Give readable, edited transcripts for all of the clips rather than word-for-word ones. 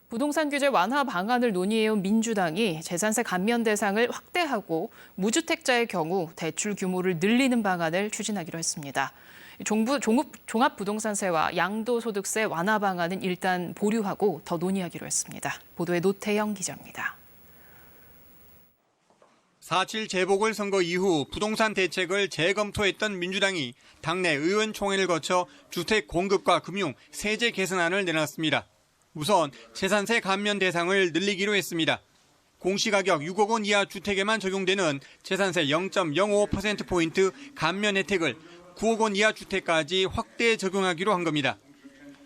부동산 규제 완화 방안을 논의해온 민주당이 재산세 감면 대상을 확대하고 무주택자의 경우 대출 규모를 늘리는 방안을 추진하기로 했습니다. 종합부동산세와 양도소득세 완화 방안은 일단 보류하고 더 논의하기로 했습니다. 보도에 노태영 기자입니다. 4.7 재보궐선거 이후 부동산 대책을 재검토했던 민주당이 당내 의원총회를 거쳐 주택 공급과 금융, 세제 개선안을 내놨습니다. 우선 재산세 감면 대상을 늘리기로 했습니다. 공시가격 6억 원 이하 주택에만 적용되는 재산세 0.05%포인트 감면 혜택을 9억 원 이하 주택까지 확대 적용하기로 한 겁니다.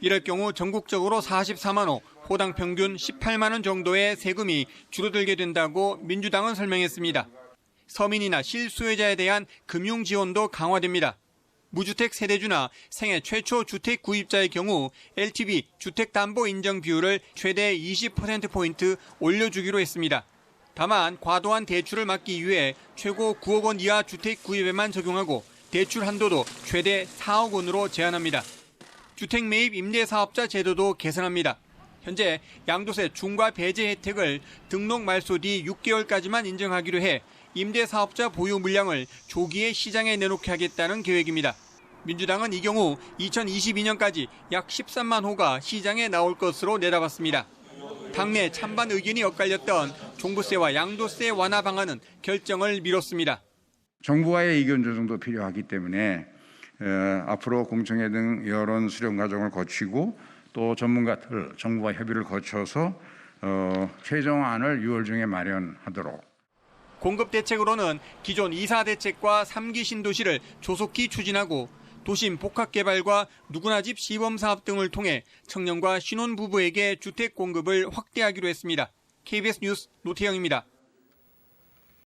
이럴 경우 전국적으로 44만 호, 호당 평균 18만 원 정도의 세금이 줄어들게 된다고 민주당은 설명했습니다. 서민이나 실수요자에 대한 금융 지원도 강화됩니다. 무주택 세대주나 생애 최초 주택 구입자의 경우 LTV 주택담보 인정 비율을 최대 20%포인트 올려주기로 했습니다. 다만 과도한 대출을 막기 위해 최고 9억 원 이하 주택 구입에만 적용하고 대출 한도도 최대 4억 원으로 제한합니다. 주택 매입 임대사업자 제도도 개선합니다. 현재 양도세 중과 배제 혜택을 등록 말소 뒤 6개월까지만 인정하기로 해 임대사업자 보유 물량을 조기에 시장에 내놓게 하겠다는 계획입니다. 민주당은 이 경우 2022년까지 약 13만 호가 시장에 나올 것으로 내다봤습니다. 당내 찬반 의견이 엇갈렸던 종부세와 양도세 완화 방안은 결정을 미뤘습니다. 정부와의 의견 조정도 필요하기 때문에 앞으로 공청회 등 여론 수렴 과정을 거치고 또 전문가들 정부와 협의를 거쳐서 최종안을 6월 중에 마련하도록. 공급 대책으로는 기존 2사 대책과 3기 신도시를 조속히 추진하고 도심 복합 개발과 누구나 집 시범 사업 등을 통해 청년과 신혼부부에게 주택 공급을 확대하기로 했습니다. KBS 뉴스 노태영입니다.